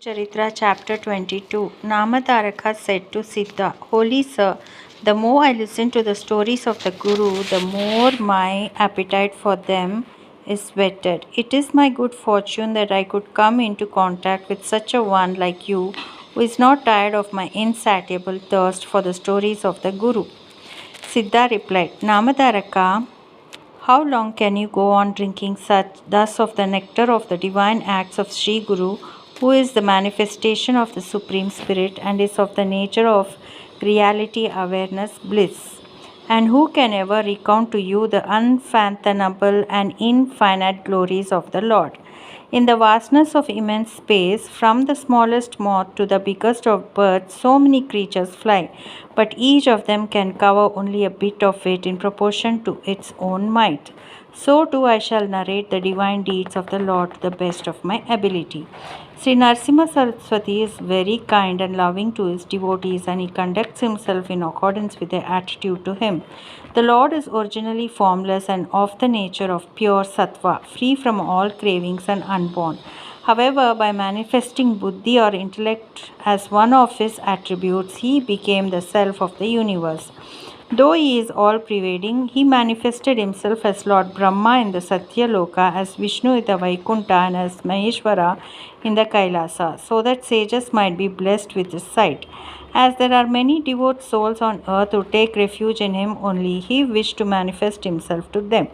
Charitra chapter 22. Namadaraka said to Siddha, Holy Sir, the more I listen to the stories of the Guru, the more my appetite for them is whetted. It is my good fortune that I could come into contact with such a one like you, who is not tired of my insatiable thirst for the stories of the Guru. Siddha replied, Namadaraka, how long can you go on drinking thus of the nectar of the divine acts of Sri Guru, who is the manifestation of the Supreme Spirit and is of the nature of reality, awareness, bliss? And who can ever recount to you the unfathomable and infinite glories of the Lord? In the vastness of immense space, from the smallest moth to the biggest of birds, so many creatures fly, but each of them can cover only a bit of it in proportion to its own might. So too I shall narrate the divine deeds of the Lord to the best of my ability. Sri Narasimha Saraswati is very kind and loving to his devotees, and he conducts himself in accordance with their attitude to him. The Lord is originally formless and of the nature of pure sattva, free from all cravings and unborn. However, by manifesting buddhi or intellect as one of his attributes, he became the self of the universe. Though he is all-pervading, he manifested himself as Lord Brahma in the Satya Loka, as Vishnu in the Vaikuntha, and as Maheshwara in the Kailasa, so that sages might be blessed with his sight. As there are many devout souls on earth who take refuge in him only, he wished to manifest himself to them.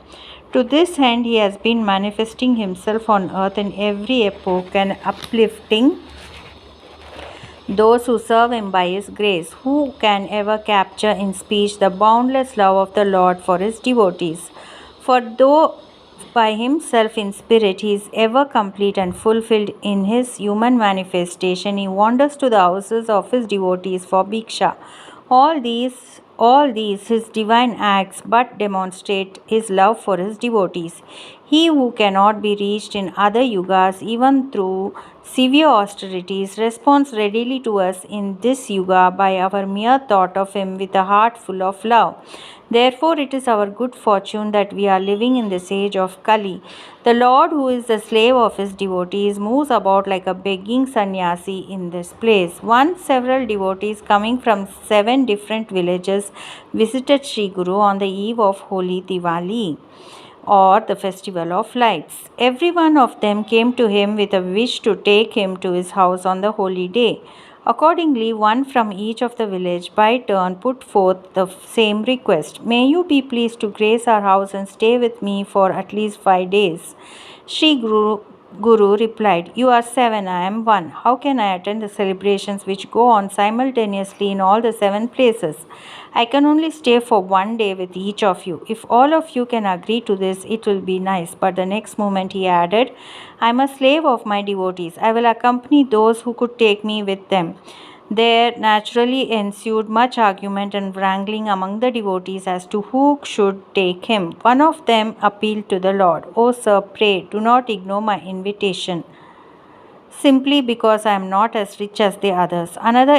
To this end, he has been manifesting himself on earth in every epoch and uplifting those who serve him by his grace. Who can ever capture in speech the boundless love of the Lord for his devotees? For though by himself in spirit he is ever complete and fulfilled in his human manifestation, he wanders to the houses of his devotees for bhiksha. All these his divine acts but demonstrate his love for his devotees. He who cannot be reached in other yugas, even through severe austerities, responds readily to us in this yuga by our mere thought of him with a heart full of love. Therefore, it is our good fortune that we are living in this age of Kali. The Lord, who is the slave of his devotees, moves about like a begging sannyasi in this place. Once, several devotees coming from 7 different villages visited Sri Guru on the eve of Holy Diwali, or the festival of lights. Every one of them came to him with a wish to take him to his house on the holy day. Accordingly, one from each of the village by turn put forth the same request. May you be pleased to grace our house and stay with me for at least 5 days. Sri Guru replied, You are 7, I am 1. How can I attend the celebrations which go on simultaneously in all the 7 places? I can only stay for 1 day with each of you. If all of you can agree to this, it will be nice. But the next moment he added, I am a slave of my devotees. I will accompany those who could take me with them. There naturally ensued much argument and wrangling among the devotees as to who should take him. One of them appealed to the Lord, O sir, pray, do not ignore my invitation simply because I am not as rich as the others. Another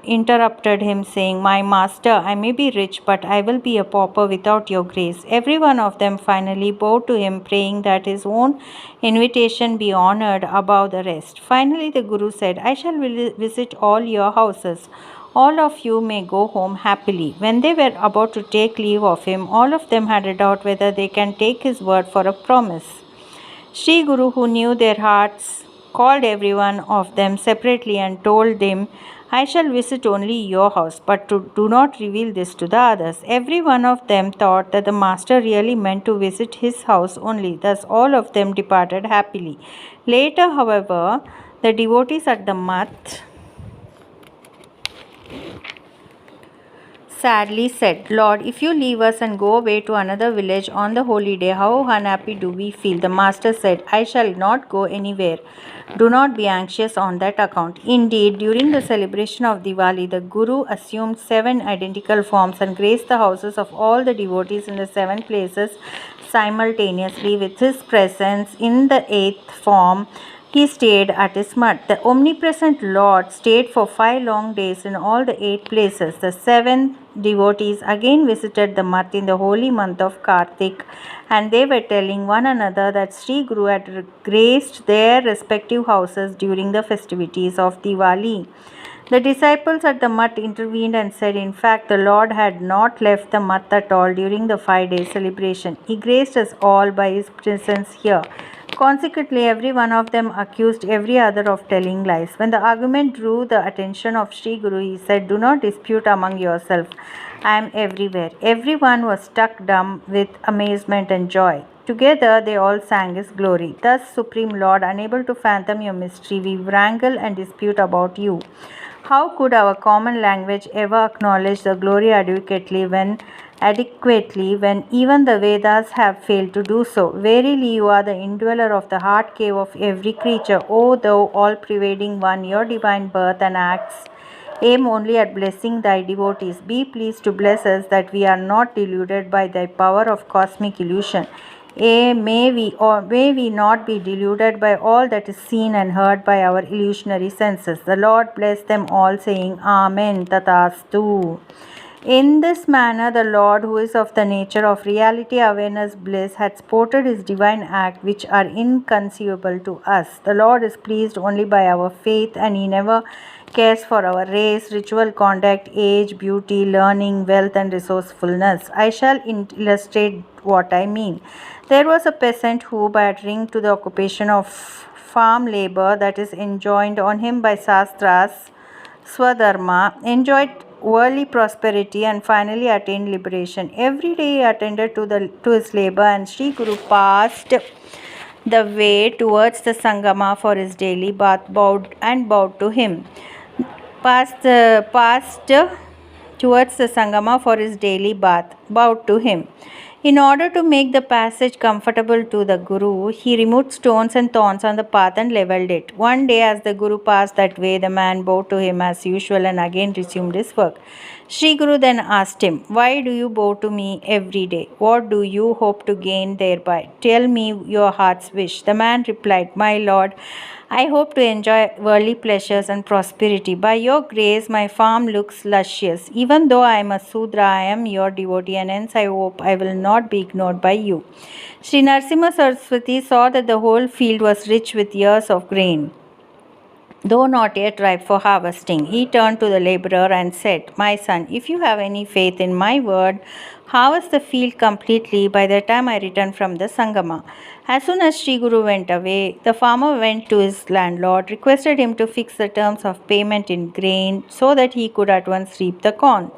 interrupted him, saying, My master, I may be rich, but I will be a pauper without your grace. Every one of them finally bowed to him, praying that his own invitation be honored above the rest. Finally, the Guru said, I shall visit all your houses. All of you may go home happily. When they were about to take leave of him, all of them had a doubt whether they can take his word for a promise. Sri Guru, who knew their hearts, called every one of them separately and told them, I shall visit only your house, but do not reveal this to the others. Every one of them thought that the master really meant to visit his house only. Thus all of them departed happily. Later, however, the devotees at the Math sadly said, Lord, if you leave us and go away to another village on the holy day, how unhappy do we feel? The master said, I shall not go anywhere. Do not be anxious on that account. Indeed, during the celebration of Diwali, the Guru assumed 7 identical forms and graced the houses of all the devotees in the 7 places simultaneously with his presence in the 8th form, He stayed at his mud. The omnipresent Lord stayed for 5 long days in all the 8 places. The 7 devotees again visited the mud in the holy month of Kartik, and they were telling one another that Sri Guru had graced their respective houses during the festivities of Diwali. The disciples at the Mutt intervened and said, in fact, the Lord had not left the Mutt at all during the 5 day celebration. He graced us all by his presence here. Consequently, every one of them accused every other of telling lies. When the argument drew the attention of Sri Guru, he said, do not dispute among yourselves. I am everywhere. Everyone was struck dumb with amazement and joy. Together they all sang his glory. Thus, Supreme Lord, unable to fathom your mystery, we wrangle and dispute about you. How could our common language ever acknowledge the glory adequately when even the Vedas have failed to do so? Verily, you are the indweller of the heart cave of every creature. O thou all-pervading one, your divine birth and acts aim only at blessing thy devotees. Be pleased to bless us that we are not deluded by thy power of cosmic illusion. May we not be deluded by all that is seen and heard by our illusionary senses. The Lord bless them all, saying, Amen, Tathastu. In this manner, the Lord, who is of the nature of reality, awareness, bliss, had sported his divine act, which are inconceivable to us. The Lord is pleased only by our faith, and he never cares for our race, ritual conduct, age, beauty, learning, wealth, and resourcefulness. I shall illustrate what I mean. There was a peasant who, by adhering to the occupation of farm labor that is enjoined on him by Shastras, Swadharma, enjoyed worldly prosperity and finally attained liberation. Every day he attended to his labor, and Sri Guru passed the way towards the Sangama for his daily bath, bowed to him. Passed towards the Sangama for his daily bath, bowed to him. In order to make the passage comfortable to the Guru, he removed stones and thorns on the path and levelled it. One day, as the Guru passed that way, the man bowed to him as usual and again resumed his work. Sri Guru then asked him, Why do you bow to me every day? What do you hope to gain thereby? Tell me your heart's wish. The man replied, My Lord, I hope to enjoy worldly pleasures and prosperity. By your grace, my farm looks luscious. Even though I am a Sudra, I am your devotee, and hence I hope I will not be ignored by you. Sri Narasimha Saraswati saw that the whole field was rich with ears of grain, though not yet ripe for harvesting. He turned to the laborer and said, My son, if you have any faith in my word, harvest the field completely by the time I return from the Sangama. As soon as Sri Guru went away, the farmer went to his landlord, requested him to fix the terms of payment in grain so that he could at once reap the corn.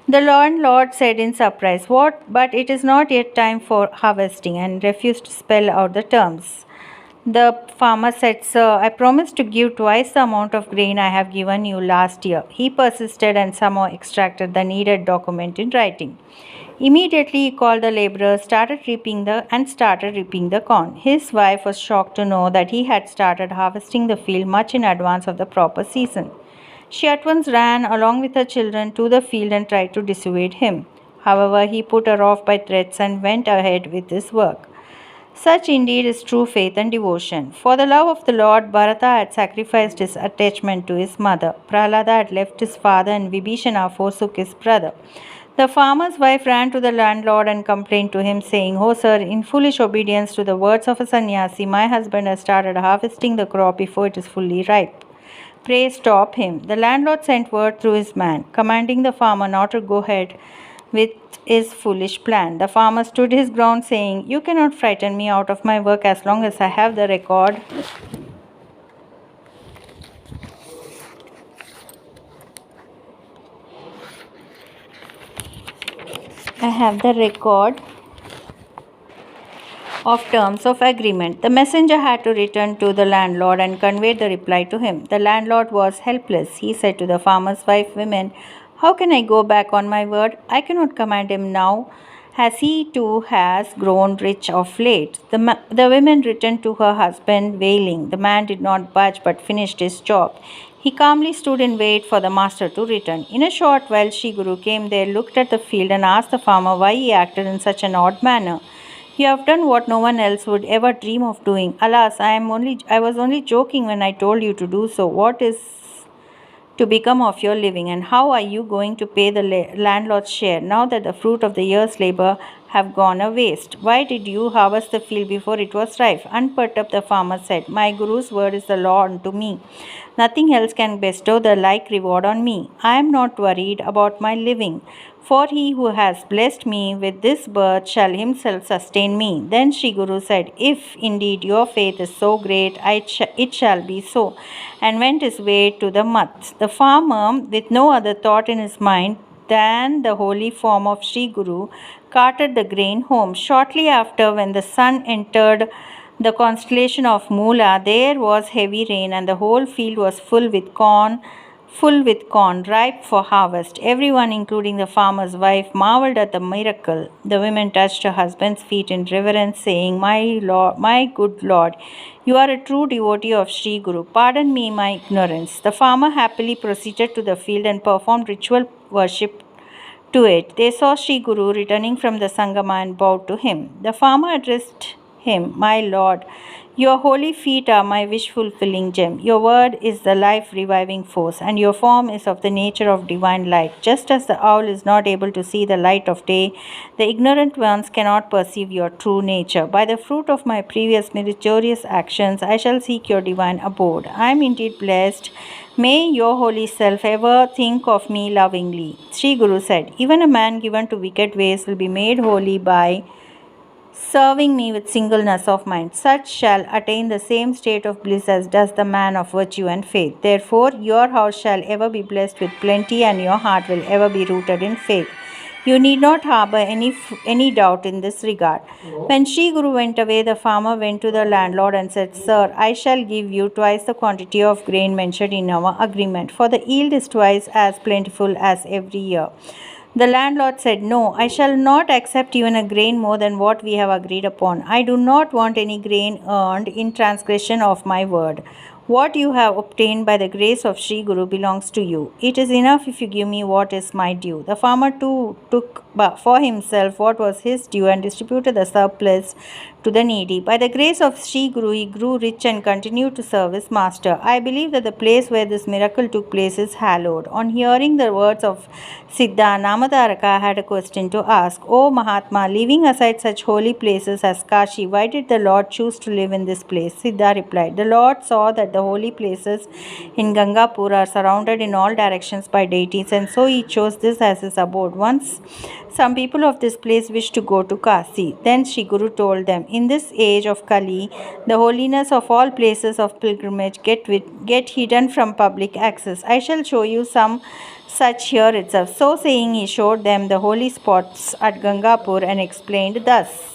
The landlord said in surprise, What? But it is not yet time for harvesting, and refused to spell out the terms. The farmer said, Sir, I promised to give twice the amount of grain I have given you last year. He persisted and somehow extracted the needed document in writing. Immediately he called the laborers, started reaping the corn. His wife was shocked to know that he had started harvesting the field much in advance of the proper season. She at once ran along with her children to the field and tried to dissuade him. However, he put her off by threats and went ahead with his work. Such indeed is true faith and devotion. For the love of the Lord, Bharata had sacrificed his attachment to his mother. Prahlada had left his father, and Vibhishana forsook his brother. The farmer's wife ran to the landlord and complained to him, saying, Oh, sir, in foolish obedience to the words of a sannyasi, my husband has started harvesting the crop before it is fully ripe. Pray stop him. The landlord sent word through his man, commanding the farmer not to go ahead with his foolish plan. The farmer stood his ground, saying, You cannot frighten me out of my work as long as I have the record. Of terms of agreement. The messenger had to return to the landlord and convey the reply to him. The landlord was helpless. He said to the farmer's wife, Women, how can I go back on my word? I cannot command him now, as he too has grown rich of late. The women returned to her husband, wailing. The man did not budge but finished his job. He calmly stood in wait for the master to return. In a short while, Sri Guru came there, looked at the field, and asked the farmer why he acted in such an odd manner. You have done what no one else would ever dream of doing. Alas, I was only joking when I told you to do so. What is to become of your living, and how are you going to pay the landlord's share now that the fruit of the year's labor have gone a waste? Why did you harvest the field before it was ripe? Unperturbed, the farmer said, My Guru's word is the law unto me. Nothing else can bestow the like reward on me. I am not worried about my living, for he who has blessed me with this birth shall himself sustain me. Then Sri Guru said, If indeed your faith is so great, it shall be so, and went his way to the mutt. The farmer, with no other thought in his mind than the holy form of Sri Guru, carted the grain home. Shortly after, when the sun entered the constellation of Moola, there was heavy rain, and the whole field was full with corn, ripe for harvest. Everyone, including the farmer's wife, marveled at the miracle. The women touched her husband's feet in reverence, saying, My Lord, my good Lord, you are a true devotee of Sri Guru. Pardon me my ignorance. The farmer happily proceeded to the field and performed ritual worship to it. They saw Sri Guru returning from the Sangama and bowed to him. The farmer addressed him, My Lord, your holy feet are my wish-fulfilling gem. Your word is the life-reviving force, and your form is of the nature of divine light. Just as the owl is not able to see the light of day, the ignorant ones cannot perceive your true nature. By the fruit of my previous meritorious actions, I shall seek your divine abode. I am indeed blessed. May your holy self ever think of me lovingly. Sri Guru said, Even a man given to wicked ways will be made holy by serving me with singleness of mind. Such shall attain the same state of bliss as does the man of virtue and faith. Therefore, your house shall ever be blessed with plenty, and your heart will ever be rooted in faith. You need not harbor any doubt in this regard. When Sri Guru went away, the farmer went to the landlord and said, Sir, I shall give you twice the quantity of grain mentioned in our agreement, for the yield is twice as plentiful as every year. The landlord said, No, I shall not accept even a grain more than what we have agreed upon. I do not want any grain earned in transgression of my word. What you have obtained by the grace of Sri Guru belongs to you. It is enough if you give me what is my due. The farmer too took for himself what was his due and distributed the surplus to the needy. By the grace of Sri Guru, he grew rich and continued to serve his master. I believe that the place where this miracle took place is hallowed. On hearing the words of Siddha, Namadaraka had a question to ask. O Mahatma, leaving aside such holy places as Kashi, why did the Lord choose to live in this place? Siddha replied, The Lord saw that the holy places in Gangapur are surrounded in all directions by deities, and so he chose this as his abode. Once some people of this place wished to go to Kasi. Then Sri Guru told them, In this age of Kali, the holiness of all places of pilgrimage get hidden from public access. I shall show you some such here itself. So saying, he showed them the holy spots at Gangapur and explained thus.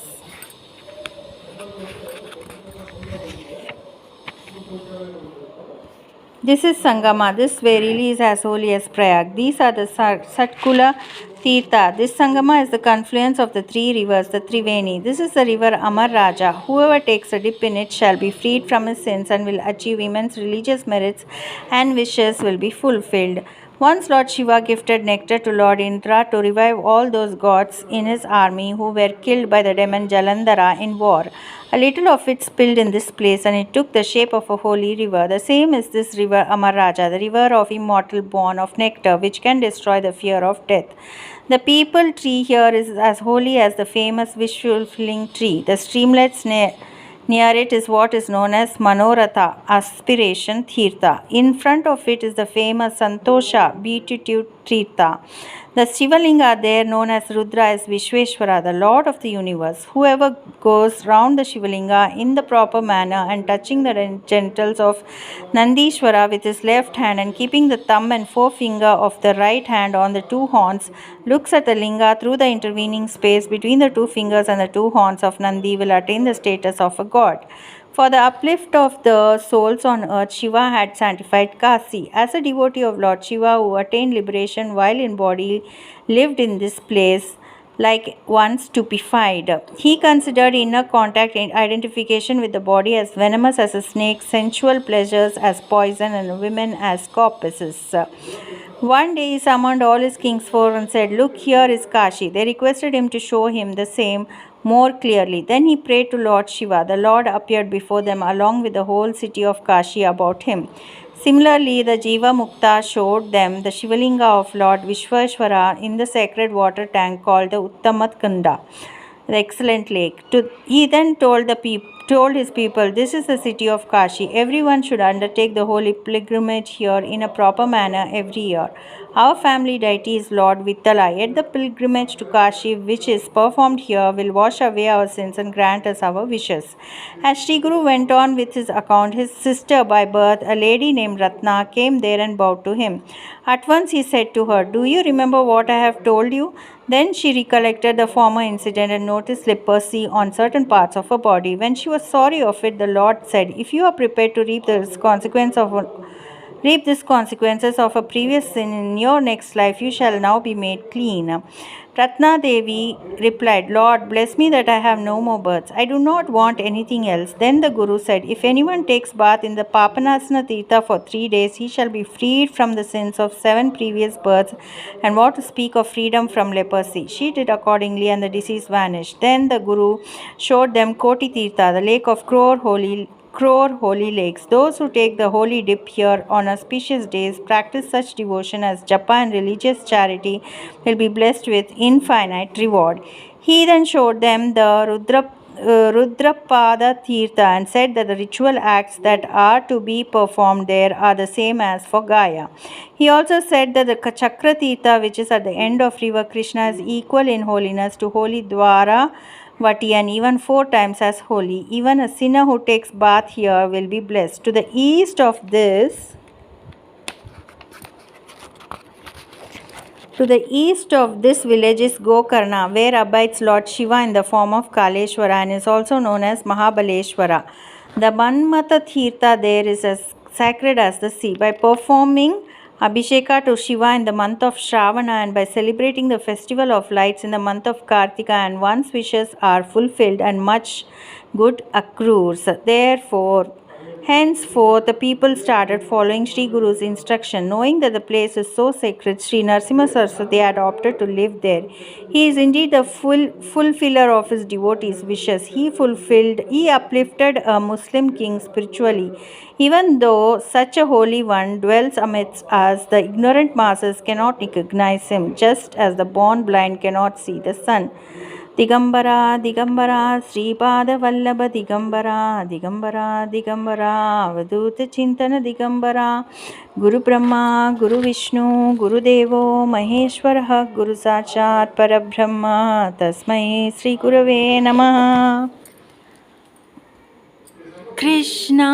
This is Sangama. This verily is as holy as Prayag. These are the Satkula Tirtha. This Sangama is the confluence of the three rivers, the Triveni. This is the river Amar Raja. Whoever takes a dip in it shall be freed from his sins and will achieve immense religious merits, and wishes will be fulfilled. Once Lord Shiva gifted nectar to Lord Indra to revive all those gods in his army who were killed by the demon Jalandhara in war. A little of it spilled in this place, and it took the shape of a holy river. The same is this river Amar Raja, the river of immortal born of nectar, which can destroy the fear of death. The peepal tree here is as holy as the famous wish-fulfilling tree. The streamlets near it is what is known as Manoratha, aspiration Tirtha. In front of it is the famous Santosha, beatitude Tirtha. The Shivalinga there, known as Rudra, is Vishweshwara, the Lord of the universe. Whoever goes round the Shivalinga in the proper manner and touching the genitals of Nandishwara with his left hand and keeping the thumb and forefinger of the right hand on the two horns, looks at the linga through the intervening space between the two fingers and the two horns of Nandi, will attain the status of a god. For the uplift of the souls on earth, Shiva had sanctified Kasi. As a devotee of Lord Shiva who attained liberation while in body, lived in this place like one stupefied. He considered inner contact and identification with the body as venomous as a snake, sensual pleasures as poison, and women as corpses. One day he summoned all his kings forth and said, Look, here is Kashi. They requested him to show him the same. more clearly. Then he prayed to Lord Shiva. The Lord appeared before them along with the whole city of Kashi about him. Similarly, the Jiva Mukta showed them the Shivalinga of Lord Vishweshwara in the sacred water tank called the Uttamat Kunda, the excellent lake. He then told his people, "This is the city of Kashi. Everyone should undertake the holy pilgrimage here in a proper manner every year. Our family deity is Lord Vittala. Yet the pilgrimage to Kashi, which is performed here, will wash away our sins and grant us our wishes." As Sri Guru went on with his account, his sister by birth, a lady named Ratna, came there and bowed to him. At once he said to her, "Do you remember what I have told you?" Then she recollected the former incident and noticed leprosy on certain parts of her body. When she was sorry of it, the Lord said, "If you are prepared to reap these consequences of a previous sin in your next life, you shall now be made clean." Ratna Devi replied, "Lord, bless me that I have no more births. I do not want anything else." Then the Guru said, "If anyone takes bath in the Papanasana Tirtha for 3 days, he shall be freed from the sins of 7 previous births, and what to speak of freedom from leprosy." She did accordingly, and the disease vanished. Then the Guru showed them Koti Tirtha, the lake of crore holy lakes. Those who take the holy dip here on auspicious days, practice such devotion as japa and religious charity, will be blessed with infinite reward. He then showed them the Rudrapada Tirtha and said that the ritual acts that are to be performed there are the same as for Gaya. He also said that the Chakra Tirtha, which is at the end of river Krishna, is equal in holiness to holy Dwara Vati and even 4 times as holy. Even a sinner who takes bath here will be blessed. To the east of this village is Gokarna, where abides Lord Shiva in the form of Kaleshwara and is also known as Mahabaleshwara. The Manmata Tirtha there is as sacred as the sea. By performing Abhisheka to Shiva in the month of Shravana and by celebrating the festival of lights in the month of Kartika, and one's wishes are fulfilled and much good accrues. Therefore, henceforth, the people started following Sri Guru's instruction. Knowing that the place is so sacred, Sri Narasimha Saraswati adopted to live there. He is indeed the fulfiller of his devotees' wishes. He uplifted a Muslim king spiritually. Even though such a holy one dwells amidst us, the ignorant masses cannot recognize him, just as the born blind cannot see the sun. Digambara, Digambara, Sripada Vallabha Digambara, Digambara, Digambara, Avaduta Chintana Digambara, Guru Brahma, Guru Vishnu, Guru Devo, Maheshwaraha, Guru Sachat, Parabrahma, Tasmai, Sri Gurave Namaha. Krishna